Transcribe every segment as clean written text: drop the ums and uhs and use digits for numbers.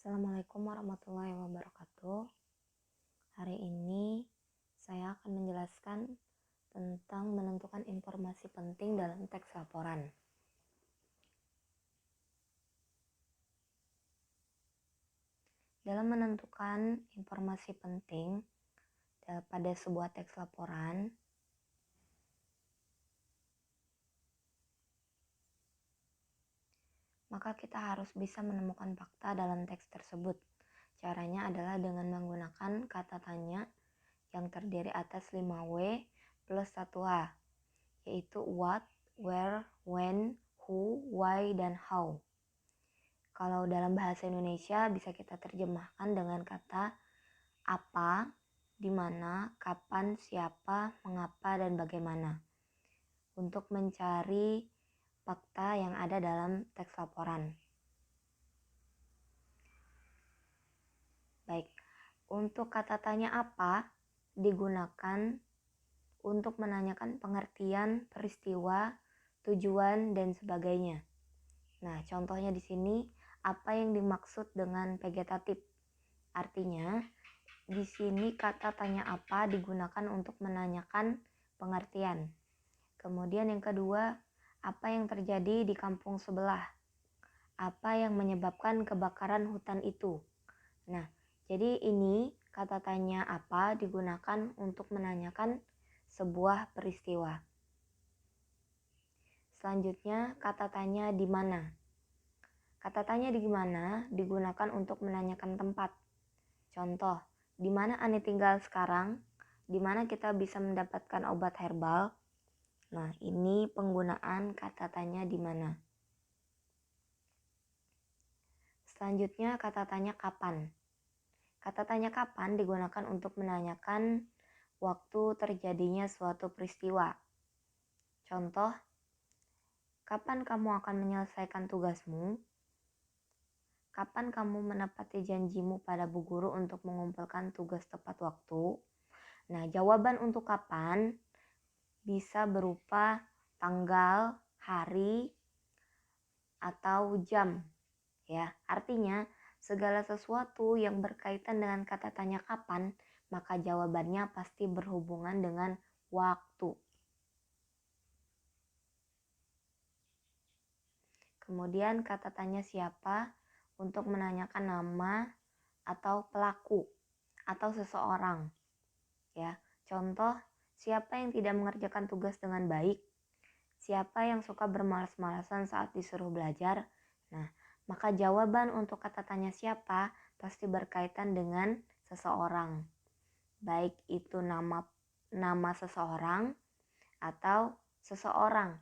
Assalamualaikum warahmatullahi wabarakatuh. Hari ini saya akan menjelaskan tentang menentukan informasi penting dalam teks laporan. Dalam menentukan informasi penting pada sebuah teks laporan, maka kita harus bisa menemukan fakta dalam teks tersebut. Caranya adalah dengan menggunakan kata tanya yang terdiri atas 5W plus 1H, yaitu what, where, when, who, why, dan how. Kalau dalam bahasa Indonesia bisa kita terjemahkan dengan kata apa, di mana, kapan, siapa, mengapa, dan bagaimana untuk mencari fakta yang ada dalam teks laporan. Baik, untuk kata tanya apa digunakan untuk menanyakan pengertian peristiwa, tujuan, dan sebagainya. Nah, contohnya di sini apa yang dimaksud dengan vegetatif. Artinya, di sini kata tanya apa digunakan untuk menanyakan pengertian. Kemudian yang kedua, apa yang terjadi di kampung sebelah? Apa yang menyebabkan kebakaran hutan itu? Nah, jadi ini kata tanya apa digunakan untuk menanyakan sebuah peristiwa. Selanjutnya, kata tanya di mana. Kata tanya di mana digunakan untuk menanyakan tempat. Contoh, di mana Ani tinggal sekarang? Di mana kita bisa mendapatkan obat herbal? Nah, ini penggunaan kata tanya di mana. Selanjutnya, kata tanya kapan. Kata tanya kapan digunakan untuk menanyakan waktu terjadinya suatu peristiwa. Contoh, kapan kamu akan menyelesaikan tugasmu? Kapan kamu menepati janjimu pada bu guru untuk mengumpulkan tugas tepat waktu? Nah, jawaban untuk kapan bisa berupa tanggal, hari, atau jam. Ya, artinya segala sesuatu yang berkaitan dengan kata tanya kapan, maka jawabannya pasti berhubungan dengan waktu. Kemudian kata tanya siapa untuk menanyakan nama atau pelaku atau seseorang. Ya, contoh, siapa yang tidak mengerjakan tugas dengan baik? Siapa yang suka bermalas-malasan saat disuruh belajar? Nah, maka jawaban untuk kata tanya siapa pasti berkaitan dengan seseorang. Baik itu nama seseorang atau seseorang.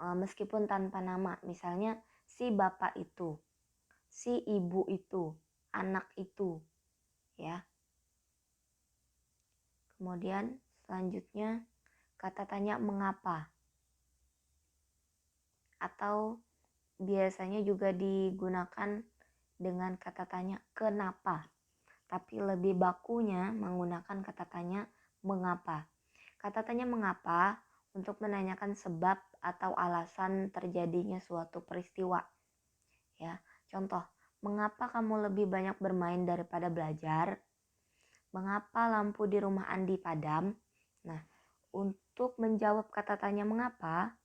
Meskipun tanpa nama, misalnya si bapak itu, si ibu itu, anak itu, ya. Kemudian selanjutnya kata tanya mengapa, atau biasanya juga digunakan dengan kata tanya kenapa, tapi lebih bakunya menggunakan kata tanya mengapa. Kata tanya mengapa untuk menanyakan sebab atau alasan terjadinya suatu peristiwa. Ya, contoh, mengapa kamu lebih banyak bermain daripada belajar? Mengapa lampu di rumah Andi padam? Nah, untuk menjawab kata tanya mengapa,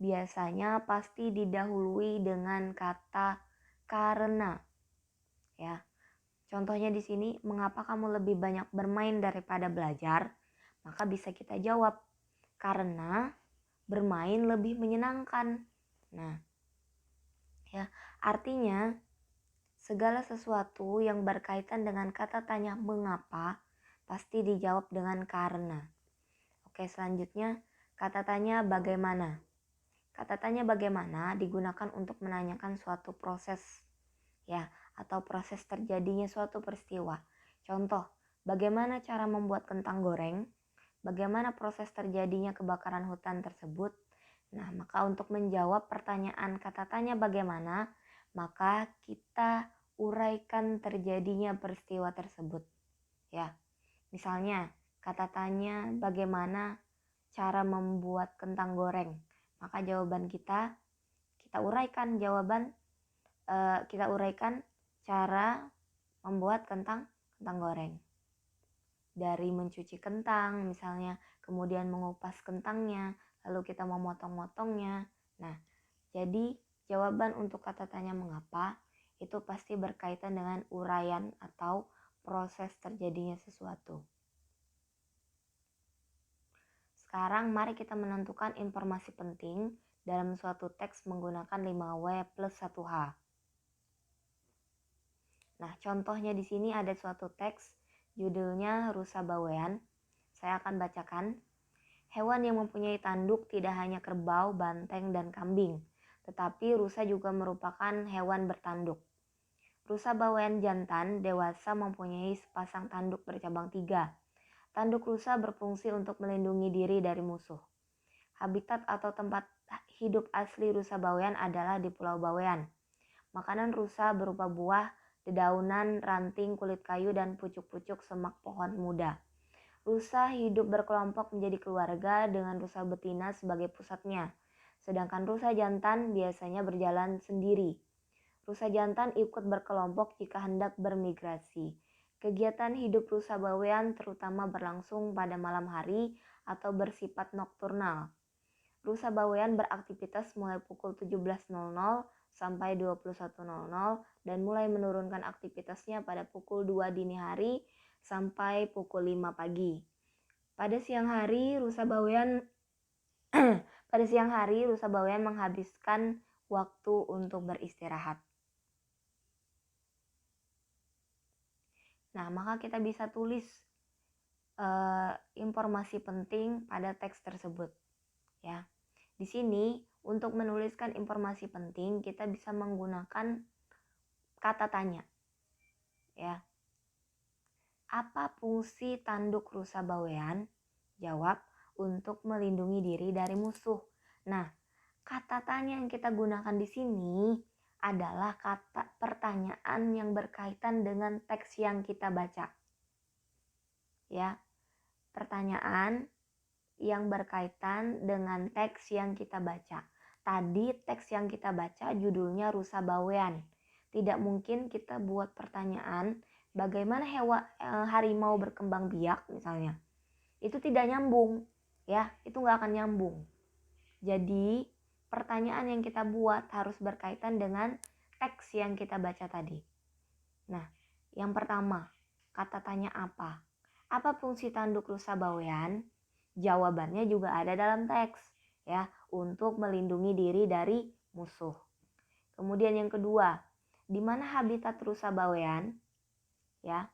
biasanya pasti didahului dengan kata karena. Ya. Contohnya di sini, mengapa kamu lebih banyak bermain daripada belajar? Maka bisa kita jawab, karena bermain lebih menyenangkan. Nah, ya, artinya segala sesuatu yang berkaitan dengan kata tanya mengapa pasti dijawab dengan karena. Oke, selanjutnya kata tanya bagaimana. Kata tanya bagaimana digunakan untuk menanyakan suatu proses, ya, atau proses terjadinya suatu peristiwa. Contoh, bagaimana cara membuat kentang goreng? Bagaimana proses terjadinya kebakaran hutan tersebut? Nah, maka untuk menjawab pertanyaan kata tanya bagaimana, maka kita uraikan terjadinya peristiwa tersebut. Ya, misalnya kata tanya bagaimana cara membuat kentang goreng, maka jawaban kita uraikan cara membuat kentang goreng. Dari mencuci kentang misalnya, kemudian mengupas kentangnya, lalu kita memotong-motongnya. Nah, jadi jawaban untuk kata tanya mengapa itu pasti berkaitan dengan uraian atau proses terjadinya sesuatu. Sekarang mari kita menentukan informasi penting dalam suatu teks menggunakan 5W plus 1H. Nah, contohnya di sini ada suatu teks judulnya Rusa Bawean. Saya akan bacakan. Hewan yang mempunyai tanduk tidak hanya kerbau, banteng, dan kambing, tetapi rusa juga merupakan hewan bertanduk. Rusa bawean jantan dewasa mempunyai sepasang tanduk bercabang 3. Tanduk rusa berfungsi untuk melindungi diri dari musuh. Habitat atau tempat hidup asli rusa bawean adalah di Pulau Bawean. Makanan rusa berupa buah, dedaunan, ranting, kulit kayu, dan pucuk-pucuk semak pohon muda. Rusa hidup berkelompok menjadi keluarga dengan rusa betina sebagai pusatnya. Sedangkan rusa jantan biasanya berjalan sendiri. Rusa jantan ikut berkelompok jika hendak bermigrasi. Kegiatan hidup rusa bawean terutama berlangsung pada malam hari atau bersifat nokturnal. Rusa bawean beraktivitas mulai pukul 17.00 sampai 21.00 dan mulai menurunkan aktivitasnya pada pukul 2 dini hari sampai pukul 5 pagi. Pada siang hari rusa bawean menghabiskan waktu untuk beristirahat. Nah, maka kita bisa tulis informasi penting pada teks tersebut, ya. Di sini untuk menuliskan informasi penting kita bisa menggunakan kata tanya, ya. Apa fungsi tanduk rusa bawean? Jawab, untuk melindungi diri dari musuh. Nah, kata tanya yang kita gunakan di sini adalah kata pertanyaan yang berkaitan dengan teks yang kita baca. Ya, pertanyaan yang berkaitan dengan teks yang kita baca. Tadi teks yang kita baca judulnya Rusa Bawean. Tidak mungkin kita buat pertanyaan bagaimana harimau berkembang biak misalnya. Itu tidak nyambung, ya, itu nggak akan nyambung. Jadi pertanyaan yang kita buat harus berkaitan dengan teks yang kita baca tadi. Nah, yang pertama, kata tanya apa? Apa fungsi tanduk rusa bawean? Jawabannya juga ada dalam teks, ya, untuk melindungi diri dari musuh. Kemudian yang kedua, di mana habitat rusa bawean? Ya,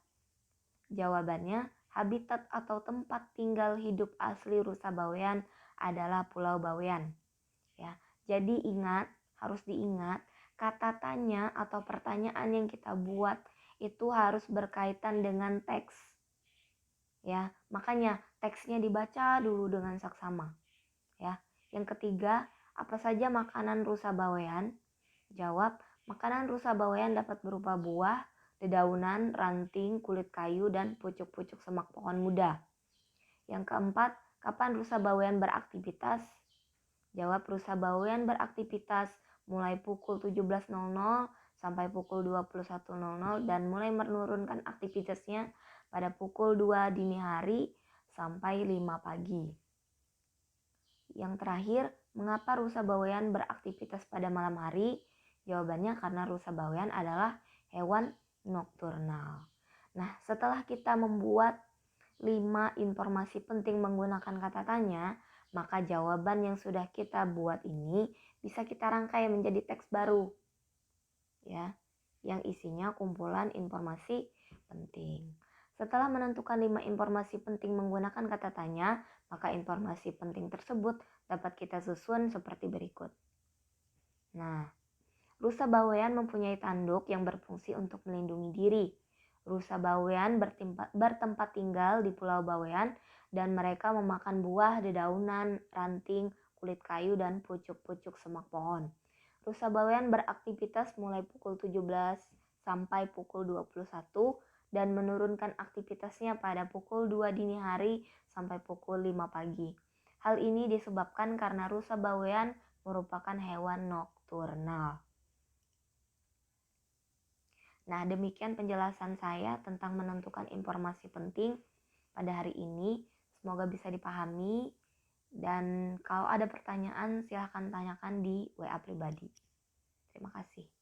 jawabannya habitat atau tempat tinggal hidup asli rusa bawean adalah Pulau Bawean. Ya, jadi harus diingat, kata tanya atau pertanyaan yang kita buat itu harus berkaitan dengan teks. Ya, makanya teksnya dibaca dulu dengan saksama. Ya, yang ketiga, apa saja makanan rusa bawean? Jawab, makanan rusa bawean dapat berupa buah, dedaunan, ranting, kulit kayu, dan pucuk-pucuk semak pohon muda. Yang keempat, kapan rusa bawean beraktivitas? Jawab, rusa bawean beraktivitas mulai pukul 17.00 sampai pukul 21.00 dan mulai menurunkan aktivitasnya pada pukul 2 dini hari sampai 5 pagi. Yang terakhir, mengapa rusa bawean beraktivitas pada malam hari? Jawabannya karena rusa bawean adalah hewan nokturnal. Nah, setelah kita membuat 5 informasi penting menggunakan kata tanya, maka jawaban yang sudah kita buat ini bisa kita rangkai menjadi teks baru. Ya, yang isinya kumpulan informasi penting. Setelah menentukan 5 informasi penting menggunakan kata tanya, maka informasi penting tersebut dapat kita susun seperti berikut. Nah, rusa bawean mempunyai tanduk yang berfungsi untuk melindungi diri. Rusa bawean bertempat tinggal di Pulau Bawean dan mereka memakan buah, dedaunan, ranting, kulit kayu, dan pucuk-pucuk semak pohon. Rusa bawean beraktivitas mulai pukul 17 sampai pukul 21 dan menurunkan aktivitasnya pada pukul 2 dini hari sampai pukul 5 pagi. Hal ini disebabkan karena rusa bawean merupakan hewan nokturnal. Nah, demikian penjelasan saya tentang menentukan informasi penting pada hari ini. Semoga bisa dipahami. Dan kalau ada pertanyaan, silahkan tanyakan di WA pribadi. Terima kasih.